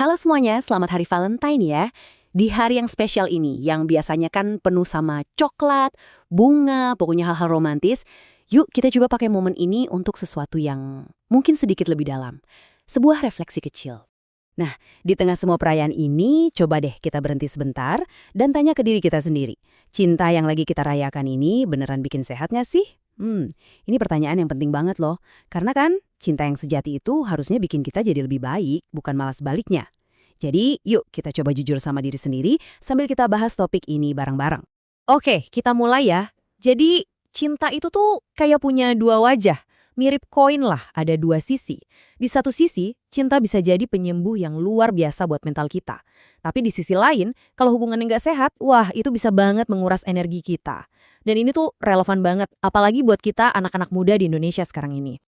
Halo semuanya, selamat Hari Valentine ya. Di hari yang spesial ini, yang biasanya kan penuh sama coklat, bunga, pokoknya hal-hal romantis, yuk kita coba pakai momen ini untuk sesuatu yang mungkin sedikit lebih dalam. Sebuah refleksi kecil. Nah, di tengah semua perayaan ini, coba deh kita berhenti sebentar dan tanya ke diri kita sendiri. Cinta yang lagi kita rayakan ini beneran bikin sehat nggak sih? Ini pertanyaan yang penting banget loh. Karena kan cinta yang sejati itu harusnya bikin kita jadi lebih baik, bukan malah sebaliknya. Jadi, yuk kita coba jujur sama diri sendiri sambil kita bahas topik ini bareng-bareng. Oke, kita mulai ya. Jadi, cinta itu tuh kayak punya dua wajah. Mirip koin lah, ada dua sisi. Di satu sisi, cinta bisa jadi penyembuh yang luar biasa buat mental kita. Tapi di sisi lain, kalau hubungannya nggak sehat, wah itu bisa banget menguras energi kita. Dan ini tuh relevan banget, apalagi buat kita anak-anak muda di Indonesia sekarang ini.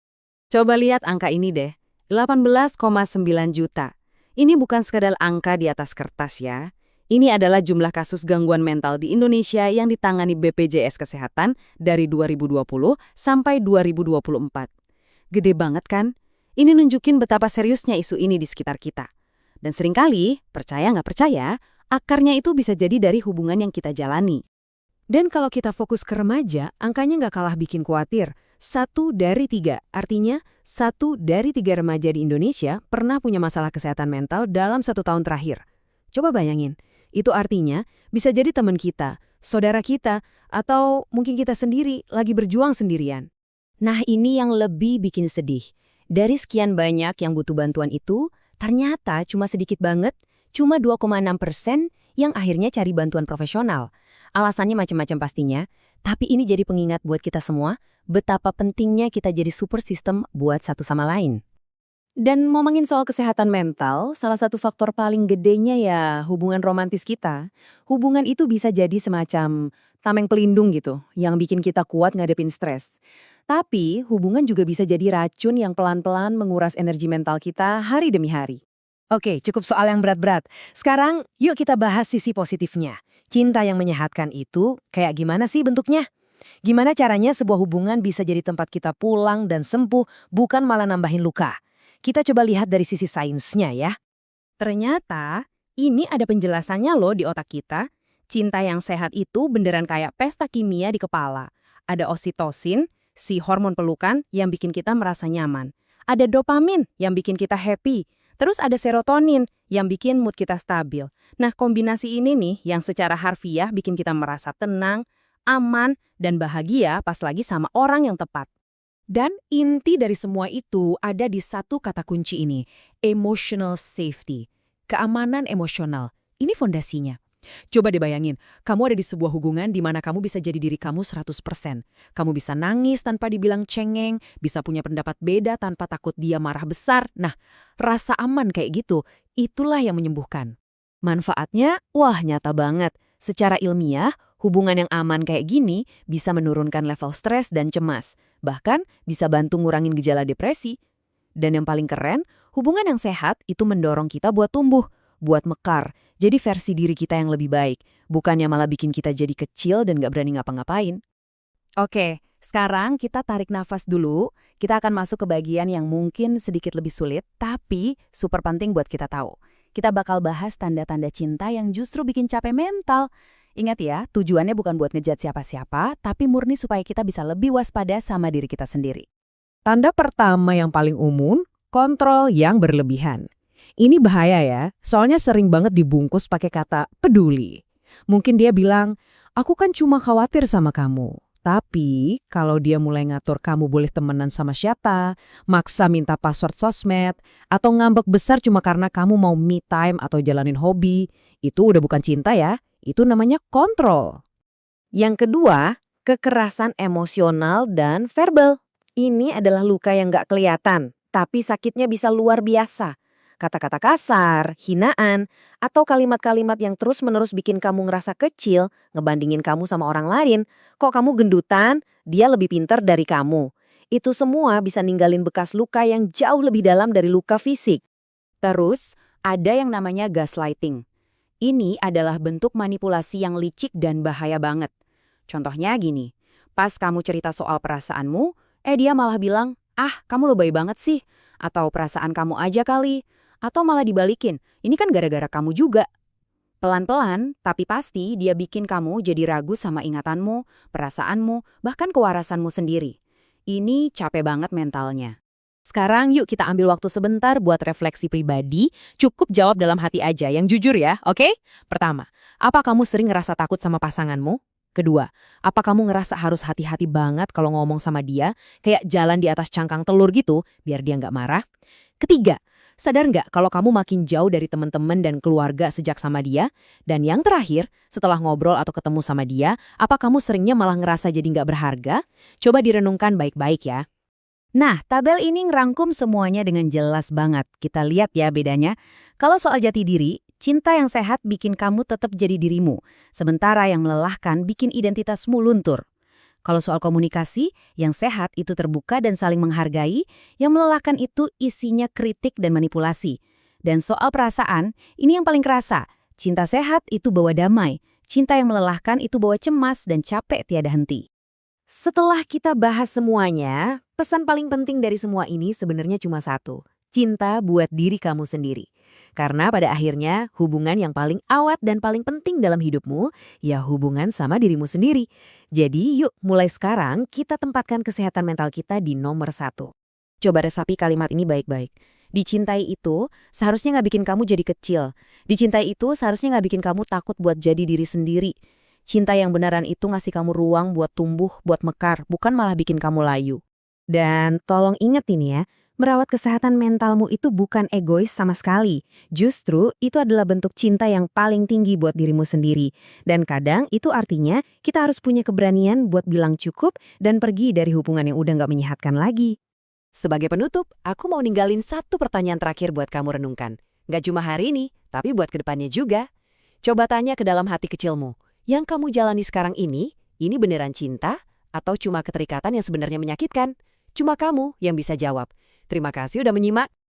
Coba lihat angka ini deh, 18,9 juta. Ini bukan sekadar angka di atas kertas ya. Ini adalah jumlah kasus gangguan mental di Indonesia yang ditangani BPJS Kesehatan dari 2020 sampai 2024. Gede banget kan? Ini nunjukin betapa seriusnya isu ini di sekitar kita. Dan seringkali, percaya nggak percaya, akarnya itu bisa jadi dari hubungan yang kita jalani. Dan kalau kita fokus ke remaja, angkanya nggak kalah bikin khawatir. 1 dari 3, artinya 1 dari 3 remaja di Indonesia pernah punya masalah kesehatan mental dalam 1 tahun terakhir. Coba bayangin, itu artinya bisa jadi teman kita, saudara kita, atau mungkin kita sendiri lagi berjuang sendirian. Nah, ini yang lebih bikin sedih. Dari sekian banyak yang butuh bantuan itu, ternyata cuma sedikit banget, cuma 2,6% yang akhirnya cari bantuan profesional. Alasannya macam-macam pastinya, tapi ini jadi pengingat buat kita semua, betapa pentingnya kita jadi super system buat satu sama lain. Dan ngomongin soal kesehatan mental, salah satu faktor paling gedenya ya hubungan romantis kita. Hubungan itu bisa jadi semacam tameng pelindung gitu, yang bikin kita kuat ngadepin stres. Tapi hubungan juga bisa jadi racun yang pelan-pelan menguras energi mental kita hari demi hari. Oke, cukup soal yang berat-berat. Sekarang yuk kita bahas sisi positifnya. Cinta yang menyehatkan itu kayak gimana sih bentuknya? Gimana caranya sebuah hubungan bisa jadi tempat kita pulang dan sembuh, bukan malah nambahin luka? Kita coba lihat dari sisi sainsnya ya. Ternyata, ini ada penjelasannya loh di otak kita. Cinta yang sehat itu beneran kayak pesta kimia di kepala. Ada oksitosin, si hormon pelukan yang bikin kita merasa nyaman. Ada dopamin yang bikin kita happy. Terus ada serotonin yang bikin mood kita stabil. Nah, kombinasi ini nih yang secara harfiah bikin kita merasa tenang, aman, dan bahagia pas lagi sama orang yang tepat. Dan inti dari semua itu ada di satu kata kunci ini, emotional safety, keamanan emosional. Ini fondasinya. Coba dibayangin, kamu ada di sebuah hubungan di mana kamu bisa jadi diri kamu 100%. Kamu bisa nangis tanpa dibilang cengeng, bisa punya pendapat beda tanpa takut dia marah besar. Nah, rasa aman kayak gitu, itulah yang menyembuhkan. Manfaatnya, wah nyata banget. Secara ilmiah, hubungan yang aman kayak gini bisa menurunkan level stres dan cemas. Bahkan bisa bantu ngurangin gejala depresi. Dan yang paling keren, hubungan yang sehat itu mendorong kita buat tumbuh, buat mekar, jadi versi diri kita yang lebih baik, bukannya malah bikin kita jadi kecil dan gak berani ngapa-ngapain. Oke, sekarang kita tarik nafas dulu. Kita akan masuk ke bagian yang mungkin sedikit lebih sulit, tapi super penting buat kita tahu. Kita bakal bahas tanda-tanda cinta yang justru bikin capek mental. Ingat ya, tujuannya bukan buat ngejat siapa-siapa, tapi murni supaya kita bisa lebih waspada sama diri kita sendiri. Tanda pertama yang paling umum, kontrol yang berlebihan. Ini bahaya ya, soalnya sering banget dibungkus pakai kata peduli. Mungkin dia bilang, aku kan cuma khawatir sama kamu. Tapi kalau dia mulai ngatur kamu boleh temenan sama siapa, maksa minta password sosmed, atau ngambek besar cuma karena kamu mau me time atau jalanin hobi, itu udah bukan cinta ya, itu namanya kontrol. Yang kedua, kekerasan emosional dan verbal. Ini adalah luka yang nggak kelihatan, tapi sakitnya bisa luar biasa. Kata-kata kasar, hinaan, atau kalimat-kalimat yang terus-menerus bikin kamu ngerasa kecil, ngebandingin kamu sama orang lain. Kok kamu gendutan, dia lebih pintar dari kamu. Itu semua bisa ninggalin bekas luka yang jauh lebih dalam dari luka fisik. Terus, ada yang namanya gaslighting. Ini adalah bentuk manipulasi yang licik dan bahaya banget. Contohnya gini, pas kamu cerita soal perasaanmu, dia malah bilang, ah kamu lebay banget sih, atau perasaan kamu aja kali, Atau malah dibalikin, ini kan gara-gara kamu juga. Pelan-pelan, tapi pasti dia bikin kamu jadi ragu sama ingatanmu, perasaanmu, bahkan kewarasanmu sendiri. Ini capek banget mentalnya. Sekarang yuk kita ambil waktu sebentar buat refleksi pribadi, cukup jawab dalam hati aja, yang jujur ya, oke? Pertama, apa kamu sering ngerasa takut sama pasanganmu? Kedua, apa kamu ngerasa harus hati-hati banget kalau ngomong sama dia, kayak jalan di atas cangkang telur gitu, biar dia nggak marah? Ketiga, sadar nggak kalau kamu makin jauh dari teman-teman dan keluarga sejak sama dia? Dan yang terakhir, setelah ngobrol atau ketemu sama dia, apa kamu seringnya malah ngerasa jadi nggak berharga? Coba direnungkan baik-baik ya. Nah, tabel ini ngerangkum semuanya dengan jelas banget. Kita lihat ya bedanya. Kalau soal jati diri, cinta yang sehat bikin kamu tetap jadi dirimu. Sementara yang melelahkan bikin identitasmu luntur. Kalau soal komunikasi, yang sehat itu terbuka dan saling menghargai, yang melelahkan itu isinya kritik dan manipulasi. Dan soal perasaan, ini yang paling kerasa. Cinta sehat itu bawa damai, cinta yang melelahkan itu bawa cemas dan capek tiada henti. Setelah kita bahas semuanya, pesan paling penting dari semua ini sebenarnya cuma satu. Cinta buat diri kamu sendiri. Karena pada akhirnya hubungan yang paling awet dan paling penting dalam hidupmu, ya hubungan sama dirimu sendiri. Jadi yuk mulai sekarang kita tempatkan kesehatan mental kita di nomor satu. Coba resapi kalimat ini baik-baik. Dicintai itu seharusnya nggak bikin kamu jadi kecil. Dicintai itu seharusnya nggak bikin kamu takut buat jadi diri sendiri. Cinta yang beneran itu ngasih kamu ruang buat tumbuh, buat mekar, bukan malah bikin kamu layu. Dan tolong ingat ini ya, merawat kesehatan mentalmu itu bukan egois sama sekali. Justru itu adalah bentuk cinta yang paling tinggi buat dirimu sendiri. Dan kadang itu artinya kita harus punya keberanian buat bilang cukup dan pergi dari hubungan yang udah nggak menyehatkan lagi. Sebagai penutup, aku mau ninggalin satu pertanyaan terakhir buat kamu renungkan. Nggak cuma hari ini, tapi buat kedepannya juga. Coba tanya ke dalam hati kecilmu. Yang kamu jalani sekarang ini beneran cinta atau cuma keterikatan yang sebenarnya menyakitkan? Cuma kamu yang bisa jawab. Terima kasih udah menyimak.